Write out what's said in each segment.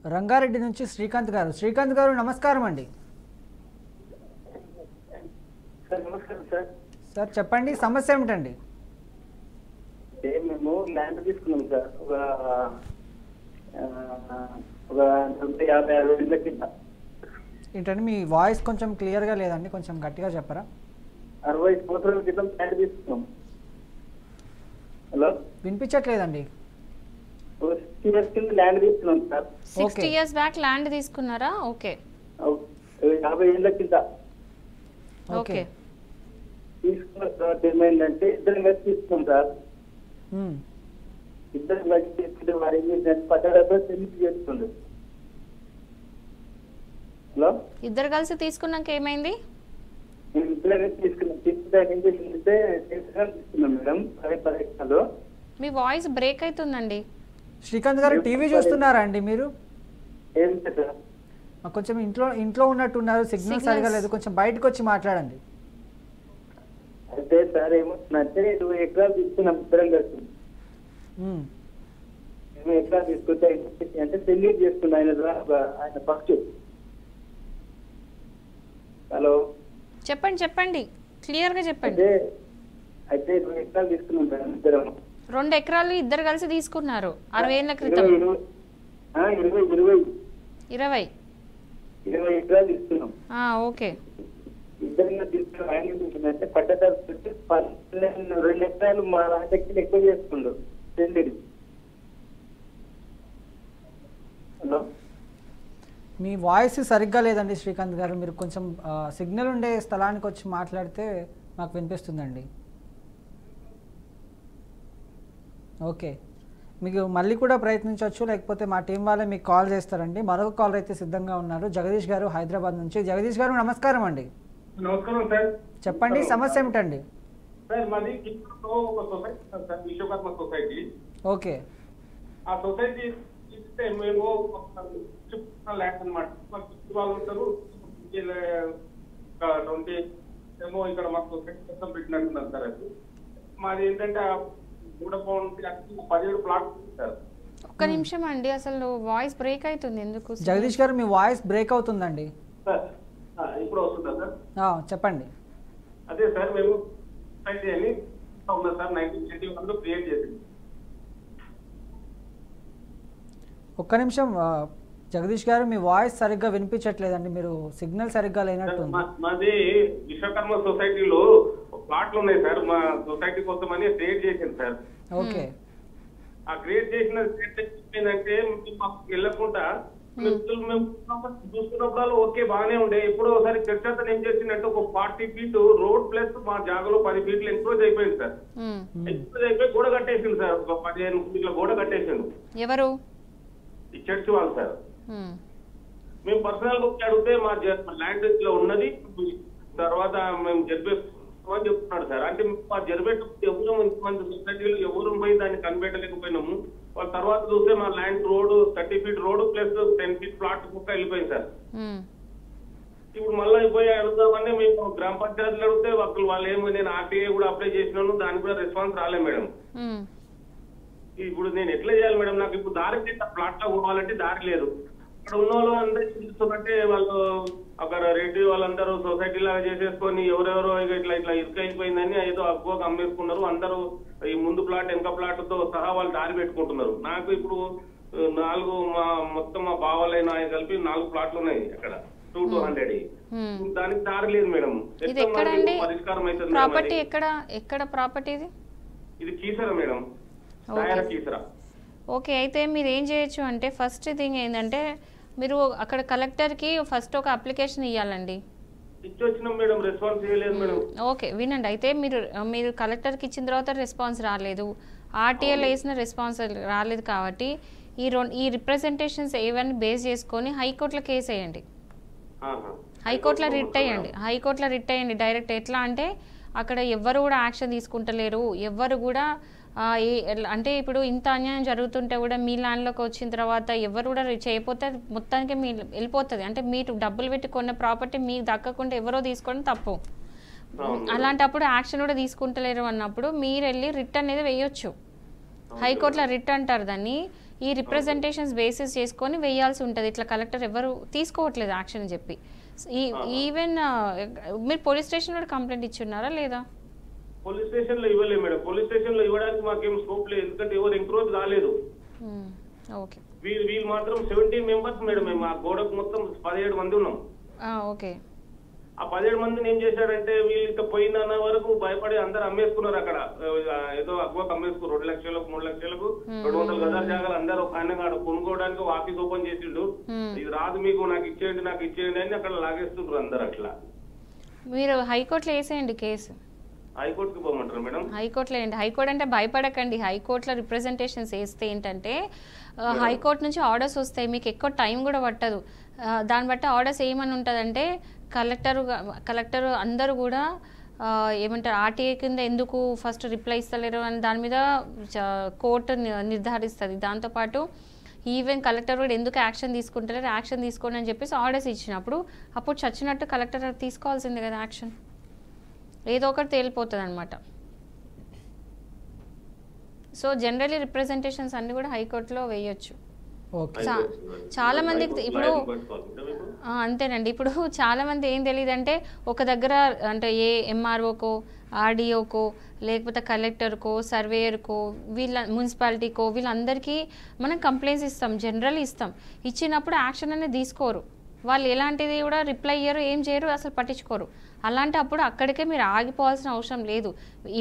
రంగారెడ్డి నుంచి శ్రీకాంత్ గారు. శ్రీకాంత్ గారు నమస్కారం అండి. సార్ నమస్కారం సార్. సార్ చెప్పండి, సమస్య ఏమిటండి? మేము ల్యాండ్ తీసుకున్నాం సార్, ఒక 50-60 ఏళ్ళ కింద. ఏంటండి మీ వాయిస్ కొంచెం క్లియర్గా లేదండి, కొంచెం గట్టిగా చెప్పరా? 60 సంవత్సరాల క్రితం ల్యాండ్ తీసుకున్నాం. హలో, వినిపించట్లేదండి. 60 years కింద ల్యాండ్ తీసుకున్నాం సార్. 60 years బ్యాక్ ల్యాండ్ తీసుకున్నారా? ఓకే 50 ఏళ్ళ కింద ఓకే. తీసుకున్న తర్వాత ఏమైందంటే ఇద్దరు కలిసి తీసుకున్నాం సార్. ఇద్దరు కలిసి తీసుకుంటే వారు ఏం చేసిందంటే 10 సెంట్లు చేస్తుంది. హలో, ఇద్దరు కలిసి తీసుకున్నాక ఏమైంది? మేము ఇద్దరు కలిసి తీసుకుంటే ఏం చేసిందంటే తీసుకున్నాం మేడం 10 ఎకరాలు. మీ వాయిస్ బ్రేక్ అవుతుందండి. శ్రీకాంత్ గారు టీవీ చూస్తున్నారా అండి మీరు? ఏం సార్, కొంచెం ఇంట్లో ఉన్నట్టున్నారు, సిగ్నల్ సరిగా లేదు, కొంచెం బయటకు వచ్చి మాట్లాడండి. అయితే సార్ ఏమవుతుందంటే 20 ఎకరాలు తీసుకున్నాం ఇద్దరం కలిసి. 20 ఎకరాలు తీసుకుంటే అంటే పెళ్లి చేసుకున్నా ఆయన ఫస్ట్. హలో, చెప్పండి క్లియర్ గా చెప్పండి. అయితే 20 ఎకరాలు తీసుకున్నాం మేడం ఇద్దరం. 2 ఎకరాలు ఇద్దరు కలిసి తీసుకున్నారు 60 ఏళ్ల క్రితం. 20 ఎకరాలు తీసుకున్నాం. ఓకే. ఇద్దరు తీసుకున్నాం. ఆయన ఏంటంటే పట్టదారు 2 ఎకరాలు మా దగ్గర ఎక్కువ చేసుకుండు పెళ్లి. హలో, మీ వాయిస్ సరిగ్గా లేదండి శ్రీకాంత్ గారు, మీరు కొంచెం సిగ్నల్ ఉండే స్థలానికి వచ్చి మాట్లాడితే మాకు వినిపిస్తుందండి. ఓకే, మీకు మళ్ళీ కూడా ప్రయత్నించవచ్చు, లేకపోతే మా టీం వాళ్ళే మీకు కాల్ చేస్తారండి. మరొక కాల్ అయితే సిద్ధంగా ఉన్నారు, జగదీష్ గారు హైదరాబాద్ నుంచి. జగదీష్ గారు నమస్కారం అండి. నమస్కారం సార్. చెప్పండి, సమస్య ఏమిటండి? సార్ మాది ఒక society sir, Vishwakarma society. Okay. ఆ సొసైటీ ఇస్తే మేము ల్యాండ్ అనమాట, వాళ్ళు ఉంటారు 20 ఏమో ఇక్కడ మాకు సొసైటీ కోసం పెట్టినట్టున్నారు సార్. అది మాది ఏంటంటే 17 ప్లాట్ సార్. ఒక్క నిమిషం అండి, అసలు వాయిస్ బ్రేక్ అవుతుంది ఎందుకు? జగదీష్ గారు మీ వాయిస్ బ్రేక్ అవుతుందండి. సార్ ఇప్పుడు వస్తుందా సార్? చెప్పండి. అదే సార్, మేము సొసైటీ అని ఉన్నా సార్, 1981లో క్రియేట్ చేసింది. ఒక్క నిమిషం జగదీష్ గారు, మీ వాయిస్ సరిగ్గా వినిపించట్లేదండి, మీరు సిగ్నల్ సరిగ్గా లేనట్టుంది. మాది విశ్వకర్మ సొసైటీలో ప్లాట్లు ఉన్నాయి సార్, మా సొసైటీ కోసం అని క్రియేట్ చేసింది సార్. ఓకే. ఆ క్రియేట్ చేసిన ఏంటంటే మాకు వెళ్ళకుండా మేము చూసుకున్నప్పుడు ఓకే బాగానే ఉండే. ఇప్పుడు ఒకసారి చర్చతో ఏం చేసిందంటే ఒక 40 feet రోడ్ ప్లస్ మా జాగాలో 10 feet ఎంక్రోజ్ అయిపోయింది సార్. ఎంక్రోజ్ అయిపోయి గోడ కట్టేసింది సార్, ఒక 15 feet గోడ కట్టేసింది. ఎవరు? ఈ చర్చ్ వాళ్ళు సార్. మేము పర్సనల్ గా అడిగితే మా ల్యాండ్ లో ఉన్నది, తర్వాత మేము జరిపేస్తామని చెప్తున్నాడు సార్. అంటే మా జరిపేట ఎవరు మంచి సొసైటీలో ఎవరు పోయి దాన్ని కనిపెట్టలేకపోయినాము. వాళ్ళ తర్వాత చూస్తే మా land road 30 feet road plus 10 feet plot కుక్క వెళ్ళిపోయింది సార్. ఇప్పుడు మళ్ళీ పోయి అడుగుతామని మేము గ్రామ పంచాయతీలు అడిగితే వాళ్ళు ఏమో, నేను ఆర్టీఐ కూడా అప్లై చేసినాను, దానికి కూడా రెస్పాన్స్ రాలేదు మేడం. ఇప్పుడు నేను ఎట్లా చేయాలి మేడం? నాకు ఇప్పుడు దారి ప్లాట్ లో పోవాలంటే దారి లేదు. అక్కడ ఉన్న వాళ్ళు అందరూ చూస్తుంటే వాళ్ళు ఒక రెడ్డి వాళ్ళందరూ సొసైటీ లాగా చేసేసుకొని ఎవరెవరో ఇట్లా ఇరుకైపోయిందని ఏదో అక్కువగా అమ్మేసుకున్నారు. అందరూ ఈ ముందు ప్లాట్ వెనక ప్లాట్ తో సహా వాళ్ళు దారి పెట్టుకుంటున్నారు. నాకు ఇప్పుడు 4 మొత్తం మా బావాలైన కలిపి 4 ప్లాట్లు ఉన్నాయి అక్కడ 200. దానికి దారి లేదు మేడం. పరిష్కారం అవుతుంది. ఇది కీసరా మేడం, కీసరా. ఓకే, అయితే మీరు ఏం చేయొచ్చు అంటే ఫస్ట్ థింగ్ ఏంటంటే మీరు అక్కడ కలెక్టర్కి ఫస్ట్ ఒక అప్లికేషన్ ఇవ్వాలండి. ఓకే వినండి, అయితే మీరు కలెక్టర్కి ఇచ్చిన తర్వాత రెస్పాన్స్ రాలేదు, ఆర్టీఐలో వేసిన రెస్పాన్స్ రాలేదు కాబట్టి ఈ రిప్రజెంటేషన్స్ ఏవన్నీ బేస్ చేసుకొని హైకోర్టులో కేసు వేయండి. హైకోర్టులో రిట్ అయ్యండి డైరెక్ట్. ఎట్లా అంటే అక్కడ ఎవ్వరు కూడా యాక్షన్ తీసుకుంటలేరు, ఎవ్వరు కూడా అంటే ఇప్పుడు ఇంత అన్యాయం జరుగుతుంటే కూడా మీ ల్యాండ్లోకి వచ్చిన తర్వాత ఎవరు కూడా చేయకపోతే మొత్తానికి మీ వెళ్ళిపోతుంది. అంటే మీరు డబ్బులు పెట్టి కొన్న ప్రాపర్టీ మీకు దక్కకుండా ఎవరో తీసుకోవడం తప్పు. అలాంటప్పుడు యాక్షన్ కూడా తీసుకుంటలేరు అన్నప్పుడు మీరు వెళ్ళి రిట్ అనేది వేయొచ్చు. హైకోర్టులో రిట్ అంటారు దాన్ని. ఈ రిప్రజెంటేషన్స్ బేసిస్ చేసుకొని వేయాల్సి ఉంటుంది. ఇట్లా కలెక్టర్ ఎవరు తీసుకోవట్లేదు యాక్షన్ అని చెప్పి. ఈవెన్ మీరు పోలీస్ స్టేషన్ కూడా కంప్లైంట్ ఇచ్చున్నారా లేదా? పోలీస్ స్టేషన్ లో ఇవ్వలేదు మేడం. పోలీస్ స్టేషన్ లో ఇవ్వడానికి మాకేం స్కోప్ లేదు, ఎందుకంటే ఎవరు ఎంక్రోచ్ కాలేదు. ఓకే. వీళ్ళు మాత్రం 17 మెంబర్స్ మేడం. మేము ఆ గోడకు మొత్తం 17 మంది ఉన్నాం. ఓకే. ఆ 17 మందిని ఏం చేశారంటే వీళ్ళు ఇంకా పోయిందన్న వరకు భయపడి అందరు అమ్మేసుకున్నారు. అక్కడ ఏదో అక్కువకు అమ్మేసుకున్నారు. 2 లక్షలకు 3 లక్షలకు 200 గజాల జాగాలు అందరూ ఆయన కొనుక్కోవడానికి ఆఫీస్ ఓపెన్ చేసిండు. ఇది రాదు మీకు, నాకు ఇచ్చేయండి అని అక్కడ లాగేస్తుండ్రు అందరు. అట్లా మీరు హైకోర్టులో వేసేయండి కేసు. హైకోర్టుకి పోమంటారు మేడం? హైకోర్టులో ఏంటి, హైకోర్టు అంటే భయపడకండి. హైకోర్టులో రిప్రజెంటేషన్స్ వేస్తే ఏంటంటే హైకోర్టు నుంచి ఆర్డర్స్ వస్తాయి, మీకు ఎక్కువ టైం కూడా పట్టదు. దాన్ని బట్టి ఆర్డర్స్ ఏమని ఉంటుందంటే కలెక్టర్ అందరూ కూడా ఏమంటారు ఆర్టీఏ కింద ఎందుకు ఫస్ట్ రిప్లై ఇస్తలేరు అని దాని మీద కోర్టు నిర్ధారిస్తుంది. దాంతోపాటు ఈవెన్ కలెక్టర్ కూడా ఎందుకు యాక్షన్ తీసుకుంటలేరు, యాక్షన్ తీసుకోండి అని చెప్పేసి ఆర్డర్స్ ఇచ్చినప్పుడు అప్పుడు చచ్చినట్టు కలెక్టర్ తీసుకోవాల్సిందే కదా యాక్షన్. ఏదో ఒకటి తేలిపోతుంది అనమాట. సో జనరలీ రిప్రజెంటేషన్స్ అన్ని కూడా హైకోర్టులో వేయొచ్చు. చాలా మందికి ఇప్పుడు అంతేనండి. ఇప్పుడు చాలా మంది ఏం తెలియదంటే ఒక దగ్గర అంటే ఏ ఎంఆర్ఓకో ఆర్డీఓకో లేకపోతే కలెక్టర్కో సర్వేయర్కో మున్సిపాలిటీకో వీళ్ళందరికీ మనం కంప్లైంట్స్ ఇస్తాం, జనరల్ ఇస్తాం. ఇచ్చినప్పుడు యాక్షన్ అనేది తీసుకోరు. వాళ్ళు ఎలాంటిది కూడా రిప్లై ఇయ్యరు, ఏం చేయరు, అసలు పట్టించుకోరు. అలాంటి అప్పుడు అక్కడికే మీరు ఆగిపోవాల్సిన అవసరం లేదు.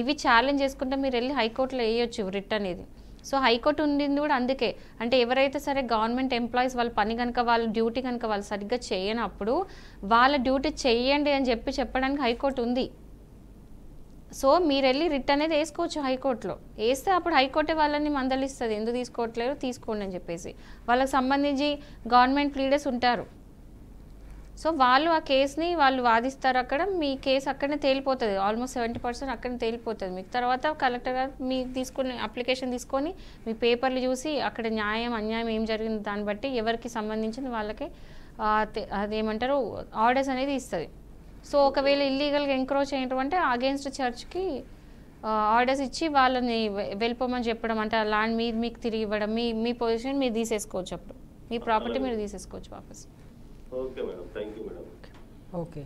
ఇవి ఛాలెంజ్ చేసుకుంటే మీరు వెళ్ళి హైకోర్టులో వేయొచ్చు రిట్ అనేది. సో హైకోర్టు ఉండింది కూడా అందుకే. అంటే ఎవరైతే సరే గవర్నమెంట్ ఎంప్లాయీస్ వాళ్ళ పని కనుక వాళ్ళ డ్యూటీ కనుక వాళ్ళు సరిగ్గా చేయనప్పుడు వాళ్ళ డ్యూటీ చెయ్యండి అని చెప్పడానికి హైకోర్టు ఉంది. సో మీరు వెళ్ళి రిట్ అనేది వేసుకోవచ్చు హైకోర్టులో. వేస్తే అప్పుడు హైకోర్టే వాళ్ళని మందలిస్తుంది, ఎందుకు తీసుకోవట్లేరు తీసుకోండి అని చెప్పేసి. వాళ్ళకి సంబంధించి గవర్నమెంట్ లీడర్స్ ఉంటారు. సో వాళ్ళు ఆ కేసుని వాళ్ళు వాదిస్తారు. అక్కడ మీ కేసు అక్కడనే తేలిపోతుంది. ఆల్మోస్ట్ 70% అక్కడనే తేలిపోతుంది. మీకు తర్వాత కలెక్టర్ గారు మీకు తీసుకుని అప్లికేషన్ తీసుకొని మీ పేపర్లు చూసి అక్కడ న్యాయం అన్యాయం ఏం జరిగింది దాన్ని బట్టి ఎవరికి సంబంధించిన వాళ్ళకి అదేమంటారు ఆర్డర్స్ అనేది ఇస్తుంది. సో ఒకవేళ ఇల్లీగల్గా ఎంక్రోచ్ చేయడం అంటే అగేన్స్ట్ చర్చ్కి ఆర్డర్స్ ఇచ్చి వాళ్ళని వెళ్ళిపోమని చెప్పడం, అంటే ఆ ల్యాండ్ మీకు తిరిగి ఇవ్వడం, మీ పొజిషన్ మీరు తీసేసుకోవచ్చు. అప్పుడు మీ ప్రాపర్టీ మీరు తీసేసుకోవచ్చు వాపస్. Okay madam, thank you madam. Okay.